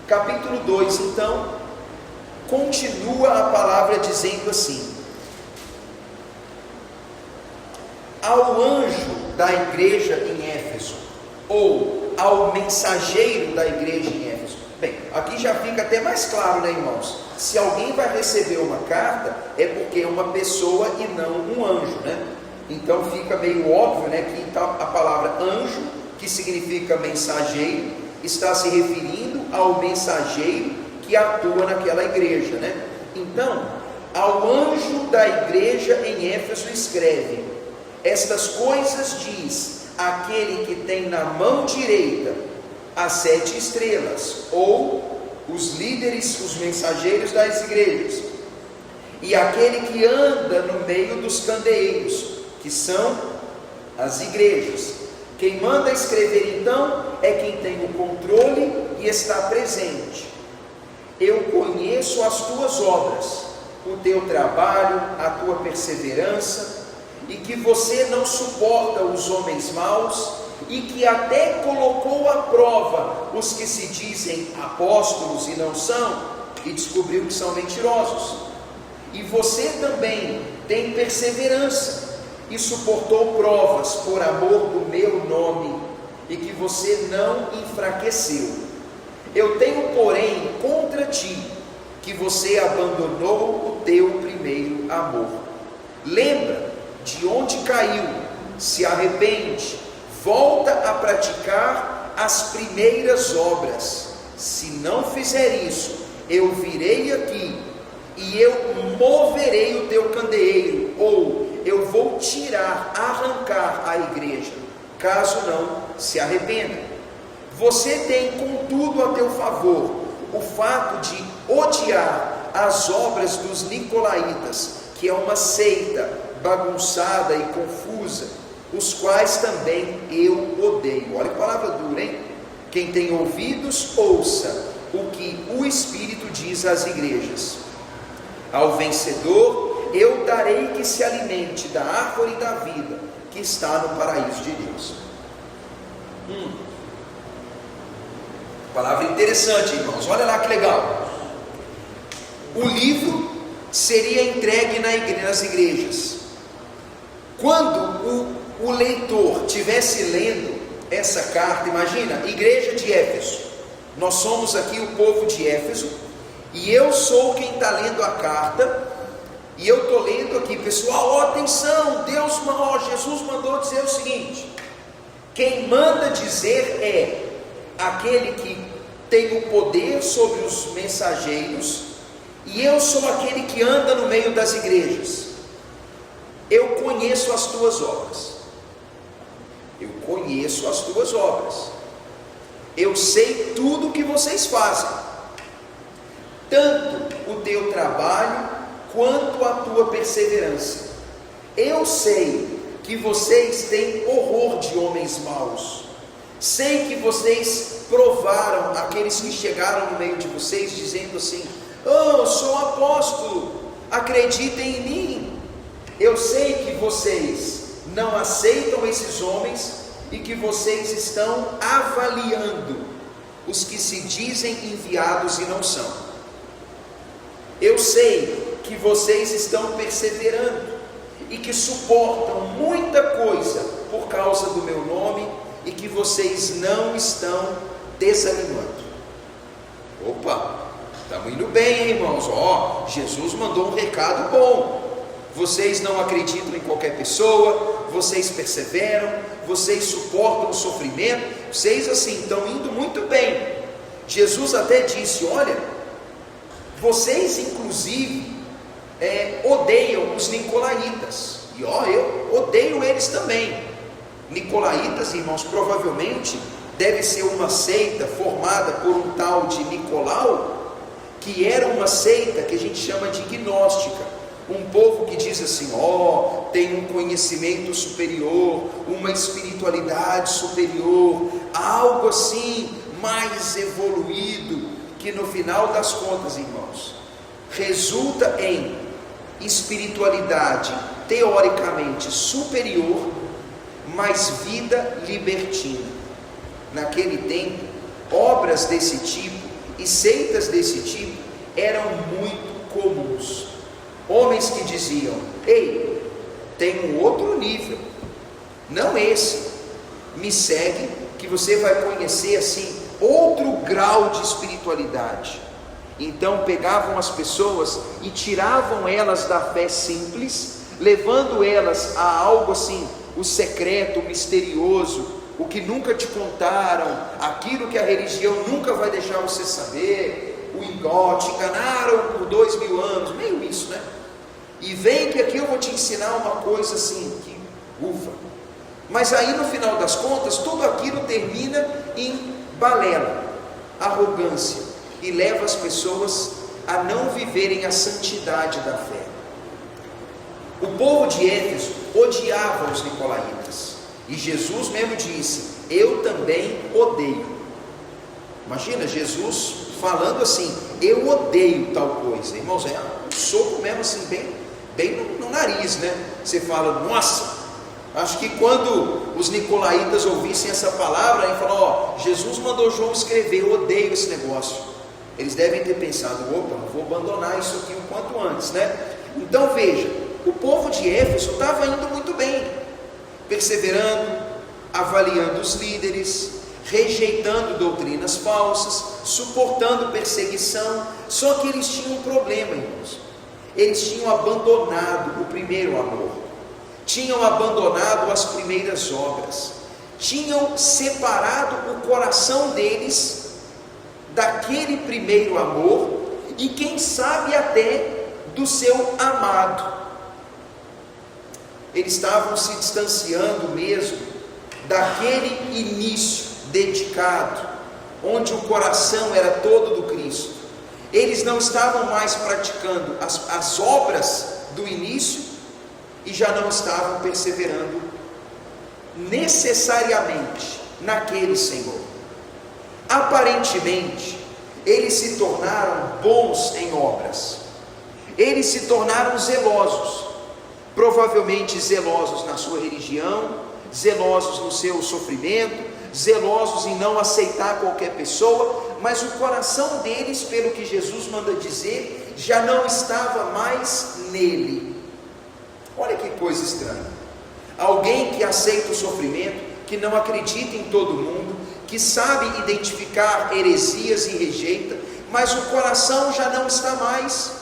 Capítulo 2, então, continua a palavra dizendo assim: ao anjo da igreja em Éfeso, ou ao mensageiro da igreja em Éfeso. Bem, aqui já fica até mais claro, né, irmãos? Se alguém vai receber uma carta, é porque é uma pessoa e não um anjo, né? Então fica meio óbvio, né, que a palavra anjo, que significa mensageiro, está se referindo ao mensageiro que atua naquela igreja, né? Então, ao anjo da igreja em Éfeso escreve: estas coisas diz aquele que tem na mão direita as 7 estrelas, ou os líderes, os mensageiros das igrejas, e aquele que anda no meio dos candeeiros, que são as igrejas. Quem manda escrever então é quem tem o controle e está presente. Eu conheço as tuas obras, o teu trabalho, a tua perseverança, e que você não suporta os homens maus, e que até colocou à prova os que se dizem apóstolos e não são, e descobriu que são mentirosos. E você também tem perseverança, e suportou provas por amor do meu nome, e que você não enfraqueceu. Eu tenho, porém, contra ti, que você abandonou o teu primeiro amor. Lembra de onde caiu, se arrepende, volta a praticar as primeiras obras. Se não fizer isso, eu virei aqui, e eu moverei o teu candeeiro, ou eu vou arrancar a igreja, caso não se arrependa. Você tem, contudo, a teu favor o fato de odiar as obras dos nicolaítas, que é uma seita bagunçada e confusa, os quais também eu odeio. Olha que palavra dura, hein? Quem tem ouvidos, ouça o que o Espírito diz às igrejas. Ao vencedor, eu darei que se alimente da árvore da vida, que está no paraíso de Deus. Palavra interessante, irmãos. Olha lá que legal. O livro seria entregue nas igrejas. Quando o leitor estivesse lendo essa carta, imagina, igreja de Éfeso, nós somos aqui o povo de Éfeso, e eu sou quem está lendo a carta, e eu estou lendo aqui, pessoal, ó, atenção, Jesus mandou dizer o seguinte: quem manda dizer é aquele que tem o poder sobre os mensageiros, e eu sou aquele que anda no meio das igrejas. Eu conheço as tuas obras. Eu conheço as tuas obras. Eu sei tudo o que vocês fazem, tanto o teu trabalho quanto a tua perseverança. Eu sei que vocês têm horror de homens maus. Sei que vocês provaram aqueles que chegaram no meio de vocês dizendo assim: oh, eu sou apóstolo, acreditem em mim. Eu sei que vocês não aceitam esses homens e que vocês estão avaliando os que se dizem enviados e não são. Eu sei que vocês estão perseverando e que suportam muita coisa por causa do meu nome, e que vocês não estão desanimando. Opa, estamos indo bem, irmãos. Jesus mandou um recado bom. Vocês não acreditam em qualquer pessoa, vocês perseveram, vocês suportam o sofrimento, vocês assim estão indo muito bem. Jesus até disse: olha, vocês inclusive odeiam os nicolaítas, e eu odeio eles também. Nicolaítas, irmãos, provavelmente deve ser uma seita formada por um tal de Nicolau, que era uma seita que a gente chama de gnóstica, um povo que diz assim: tem um conhecimento superior, uma espiritualidade superior, algo assim mais evoluído, que no final das contas, irmãos, resulta em espiritualidade teoricamente superior, mas vida libertina. Naquele tempo, obras desse tipo e seitas desse tipo eram muito comuns. Homens que diziam: ei, tem um outro nível, não esse, me segue que você vai conhecer assim outro grau de espiritualidade. Então pegavam as pessoas e tiravam elas da fé simples, levando elas a algo assim, o secreto, o misterioso, o que nunca te contaram, aquilo que a religião nunca vai deixar você saber, o te enganaram por 2000 anos, meio isso, né? E vem que aqui eu vou te ensinar uma coisa assim, que ufa. Mas aí no final das contas, tudo aquilo termina em balela, arrogância, e leva as pessoas a não viverem a santidade da fé. O povo de Éfeso odiava os nicolaítas, e Jesus mesmo disse: eu também odeio. Imagina Jesus falando assim: eu odeio tal coisa. Irmãos, é um soco mesmo assim, bem no nariz, né? Você fala: nossa, acho que quando os nicolaítas ouvissem essa palavra, aí falam: ó, Jesus mandou João escrever, eu odeio esse negócio. Eles devem ter pensado: opa, vou abandonar isso aqui o quanto antes, né? Então veja, o povo de Éfeso estava indo muito bem, perseverando, avaliando os líderes, rejeitando doutrinas falsas, suportando perseguição. Só que eles tinham um problema, irmãos. Eles tinham abandonado o primeiro amor, tinham abandonado as primeiras obras, tinham separado o coração deles daquele primeiro amor e quem sabe até do seu amado. Eles estavam se distanciando mesmo daquele início dedicado, onde o coração era todo do Cristo. Eles não estavam mais praticando as obras do início e já não estavam perseverando necessariamente naquele Senhor. Aparentemente, eles se tornaram bons em obras, eles se tornaram zelosos, provavelmente zelosos na sua religião, zelosos no seu sofrimento, zelosos em não aceitar qualquer pessoa, mas o coração deles, pelo que Jesus manda dizer, já não estava mais nele. Olha que coisa estranha. Alguém que aceita o sofrimento, que não acredita em todo mundo, que sabe identificar heresias e rejeita, mas o coração já não está mais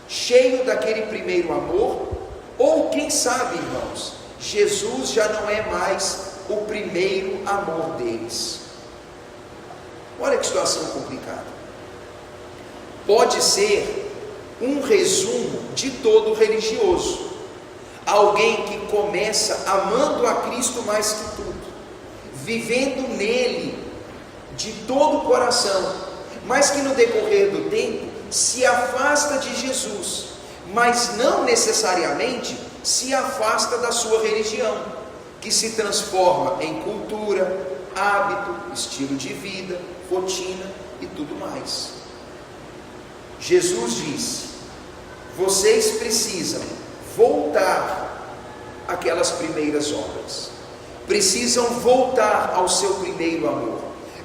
cheio daquele primeiro amor, ou quem sabe, irmãos, Jesus já não é mais o primeiro amor deles. Olha que situação complicada. Pode ser um resumo de todo religioso, alguém que começa amando a Cristo mais que tudo, vivendo nele de todo o coração, mas que no decorrer do tempo se afasta de Jesus, mas não necessariamente se afasta da sua religião, que se transforma em cultura, hábito, estilo de vida, rotina e tudo mais. Jesus disse: vocês precisam voltar àquelas primeiras obras, precisam voltar ao seu primeiro amor,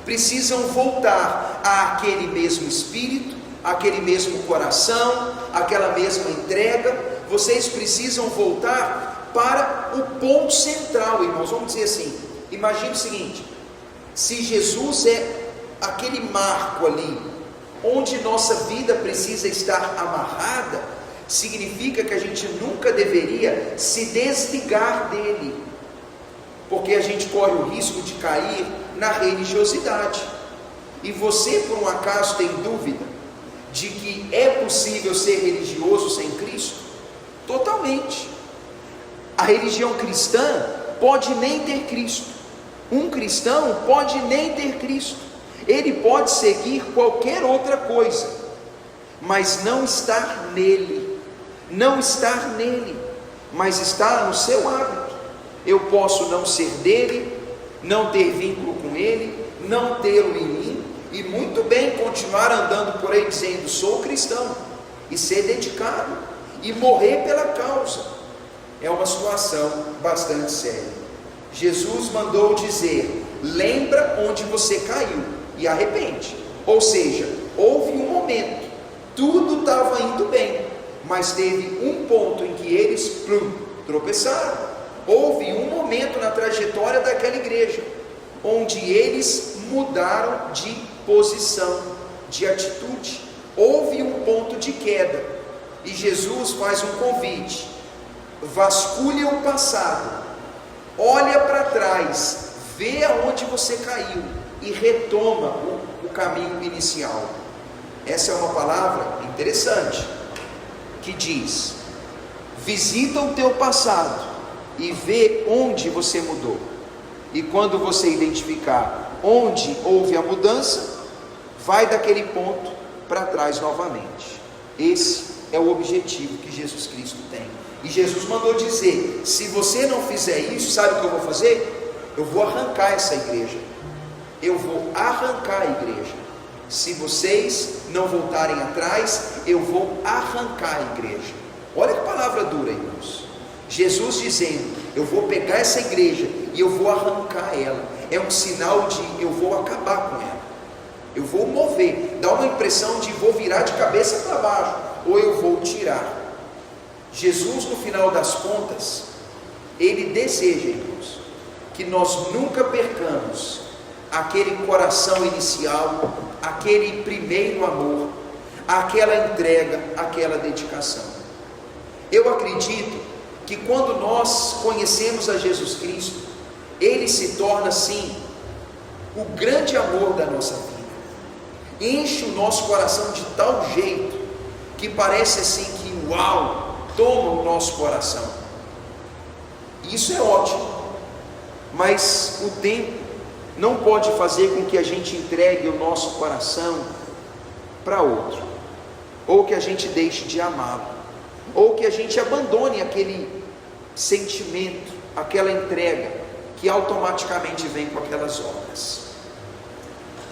precisam voltar àquele mesmo espírito, aquele mesmo coração, aquela mesma entrega. Vocês precisam voltar para o ponto central, irmãos. Vamos dizer assim, imagine o seguinte: se Jesus é aquele marco ali, onde nossa vida precisa estar amarrada, significa que a gente nunca deveria se desligar dele, porque a gente corre o risco de cair na religiosidade. E você, por um acaso, tem dúvida de que é possível ser religioso sem Cristo? Totalmente. A religião cristã pode nem ter Cristo. Um cristão pode nem ter Cristo. Ele pode seguir qualquer outra coisa, mas não estar nele. Não estar nele, mas estar no seu hábito. Eu posso não ser dele, não ter vínculo com ele, não tê-lo em mim, e muito bem continuar andando por aí dizendo sou cristão, e ser dedicado, e morrer pela causa. É uma situação bastante séria. Jesus mandou dizer: lembra onde você caiu e arrepende. Ou seja, momento, tudo estava indo bem, mas teve um ponto em que eles tropeçaram. Houve um momento na trajetória daquela igreja, onde eles mudaram de posição, de atitude. Houve um ponto de queda, e Jesus faz um convite: vasculha o passado, olha para trás, vê aonde você caiu e retoma o caminho inicial. Essa é uma palavra interessante, que diz: visita o teu passado e vê onde você mudou, e quando você identificar onde houve a mudança, vai daquele ponto para trás novamente. Esse é o objetivo que Jesus Cristo tem. E Jesus mandou dizer: se você não fizer isso, sabe o que eu vou fazer? Eu vou arrancar essa igreja. Eu vou arrancar a igreja. Se vocês não voltarem atrás, eu vou arrancar a igreja. Olha que palavra dura, irmãos. Jesus dizendo: eu vou pegar essa igreja e eu vou arrancar ela. É um sinal de eu vou acabar com ela. Eu vou mover. Dá uma impressão de vou virar de cabeça para baixo, ou eu vou tirar. Jesus, no final das contas, Ele deseja, irmãos, que nós nunca percamos aquele coração inicial, aquele primeiro amor, aquela entrega, aquela dedicação. Eu acredito que quando nós conhecemos a Jesus Cristo, Ele se torna assim o grande amor da nossa vida. Enche o nosso coração de tal jeito que parece assim que uau, toma o nosso coração. Isso é ótimo, mas o tempo não pode fazer com que a gente entregue o nosso coração para outro, ou que a gente deixe de amá-lo, ou que a gente abandone aquele sentimento, aquela entrega que automaticamente vem com aquelas obras.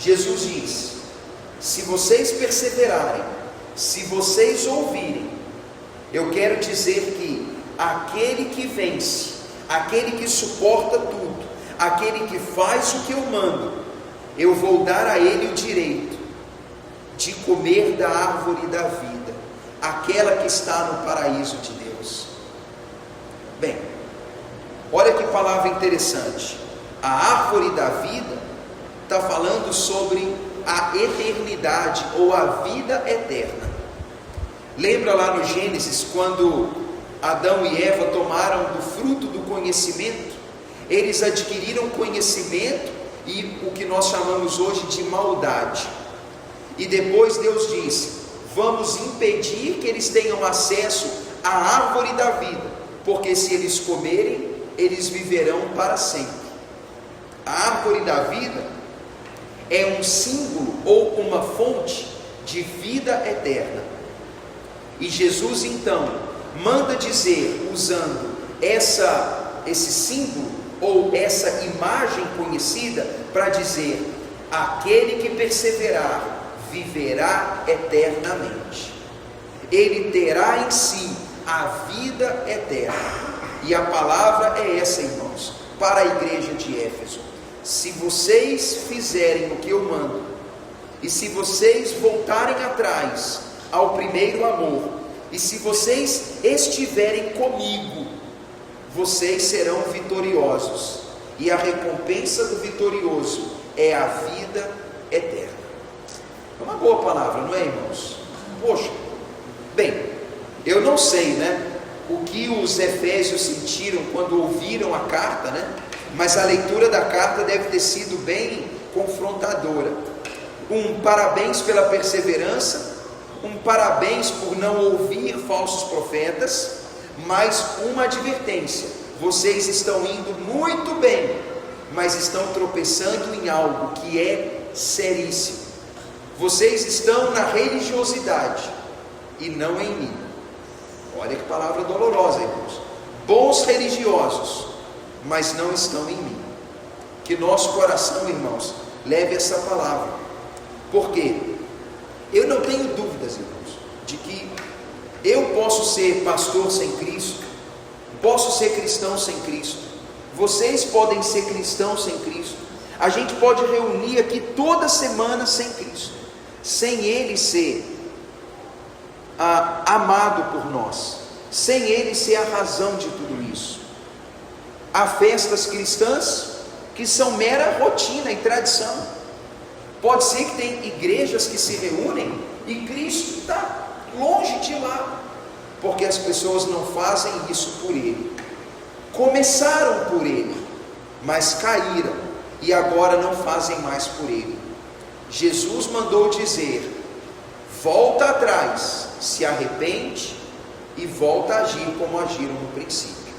Jesus diz: se vocês perseverarem, se vocês ouvirem, eu quero dizer que aquele que vence, aquele que suporta tudo, aquele que faz o que eu mando, eu vou dar a ele o direito de comer da árvore da vida, aquela que está no paraíso de Deus. Bem, olha que palavra interessante. A árvore da vida está falando sobre a eternidade, ou a vida eterna. Lembra lá no Gênesis, quando Adão e Eva tomaram do fruto do conhecimento? Eles adquiriram conhecimento e o que nós chamamos hoje de maldade. E depois Deus disse: vamos impedir que eles tenham acesso à árvore da vida, porque se eles comerem, eles viverão para sempre. A árvore da vida é um símbolo ou uma fonte de vida eterna. E Jesus então manda dizer, usando esse símbolo ou essa imagem conhecida, para dizer: aquele que perseverar viverá eternamente. Ele terá em si a vida eterna. E a palavra é essa, irmãos, para a igreja de Éfeso: se vocês fizerem o que eu mando, e se vocês voltarem atrás ao primeiro amor, e se vocês estiverem comigo, vocês serão vitoriosos, e a recompensa do vitorioso é a vida eterna. É uma boa palavra, não é, irmãos? Poxa, bem, eu não sei, né, o que os efésios sentiram quando ouviram a carta, né? Mas a leitura da carta deve ter sido bem confrontadora. Um parabéns pela perseverança, um parabéns por não ouvir falsos profetas, mas uma advertência: vocês estão indo muito bem, mas estão tropeçando em algo que é seríssimo. Vocês estão na religiosidade e não em mim. Olha que palavra dolorosa, irmãos. Bons religiosos, mas não estão em mim. Que nosso coração, irmãos, leve essa palavra. Porque eu não tenho dúvidas, irmãos, de que eu posso ser pastor sem Cristo, posso ser cristão sem Cristo, vocês podem ser cristãos sem Cristo, a gente pode reunir aqui toda semana sem Cristo, sem Ele ser amado por nós, sem Ele ser a razão de tudo isso. Há festas cristãs que são mera rotina e tradição. Pode ser que tem igrejas que se reúnem e Cristo está longe de lá, porque as pessoas não fazem isso por Ele. Começaram por Ele, mas caíram e agora não fazem mais por Ele. Jesus mandou dizer: volta atrás, se arrepende e volta a agir como agiram no princípio.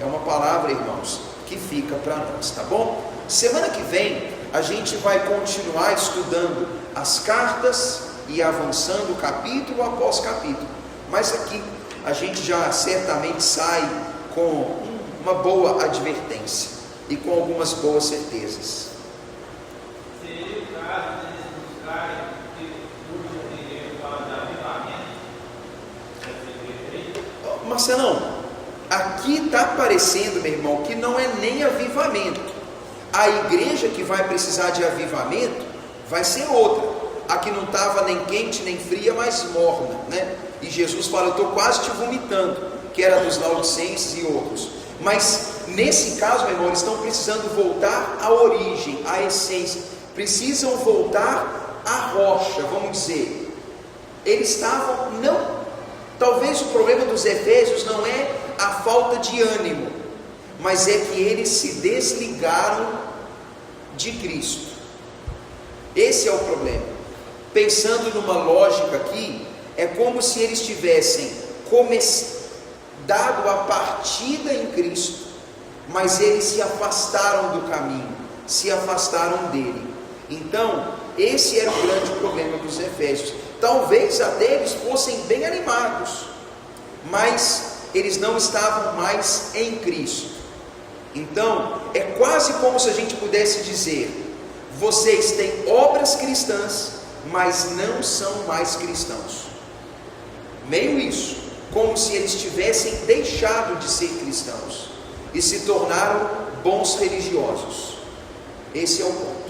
É uma palavra, irmãos, que fica para nós, tá bom? Semana que vem a gente vai continuar estudando as cartas e avançando capítulo após capítulo, mas aqui a gente já certamente sai com uma boa advertência e com algumas boas certezas. Seria o caso deles buscarem que o dinheiro fala de avivamento? Marcelão, aqui está aparecendo, meu irmão, que não é nem avivamento. A igreja que vai precisar de avivamento vai ser outra. Aqui não estava nem quente nem fria, mas morna, né? E Jesus fala: eu estou quase te vomitando, que era dos Laodicenses e outros. Mas nesse caso, meu irmão, eles estão precisando voltar à origem, à essência. Precisam voltar à rocha, vamos dizer. Eles estavam, talvez o problema dos Efésios não é a falta de ânimo, mas é que eles se desligaram de Cristo. Esse é o problema. Pensando numa lógica aqui, é como se eles tivessem dado a partida em Cristo, mas eles se afastaram do caminho, se afastaram dele. Então, esse era o grande problema dos Efésios. Talvez até eles fossem bem animados, mas eles não estavam mais em Cristo. Então, é quase como se a gente pudesse dizer: vocês têm obras cristãs, mas não são mais cristãos. Meio isso, como se eles tivessem deixado de ser cristãos e se tornaram bons religiosos. Esse é o ponto.